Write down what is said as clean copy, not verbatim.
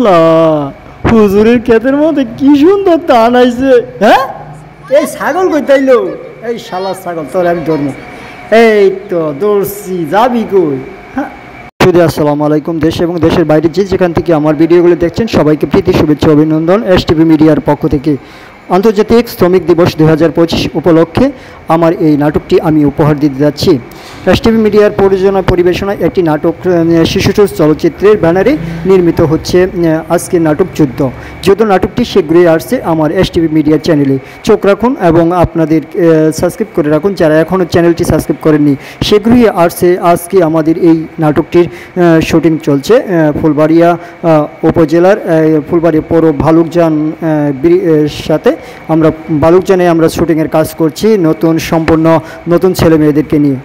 আল্লাহ, হুজুরের ক্ষেতের মধ্যে কি সুন্দর টান আইছে। হ্যাঁ, এই ছাগল কই তাইলো? এই শালা ছাগল, তোর আমি ধর্ম। এই তো দৌড়ছি, যাবি কই? হ্যাঁ। আসসালামু আলাইকুম। দেশ এবং দেশের বাইরে যে যেখান থেকে আমার ভিডিওগুলো দেখছেন সবাইকে প্রীতি শুভেচ্ছা অভিনন্দন এসটিভি মিডিয়ার পক্ষ থেকে। আন্তর্জাতিক শ্রমিক দিবস 2025 উপলক্ষে আমার এই নাটকটি আমি উপহার দিতে যাচ্ছি। এসটিভি মিডিয়ার প্রযোজনা পরিবেশনায় একটি নাটক শিশুটোর চলচ্চিত্রের ব্যানারে নির্মিত হচ্ছে আজকের নাটক যুদ্ধ। যেহেতু নাটকটি শীঘ্রই আসছে আমার এসটিভি মিডিয়ার চ্যানেলে, চোখ রাখুন এবং আপনাদের সাবস্ক্রাইব করে রাখুন যারা এখনও চ্যানেলটি সাবস্ক্রাইব করেননি। শীঘ্রই আসছে আজকে আমাদের এই নাটকটির শুটিং চলছে ফুলবাড়িয়া উপজেলার ফুলবাড়িয়া পৌর ভালুকজান সাথে আমরা ভালুকজানে আমরা শুটিংয়ের কাজ করছি সম্পূর্ণ নতুন ছেলে মেয়েদেরকে নিয়ে।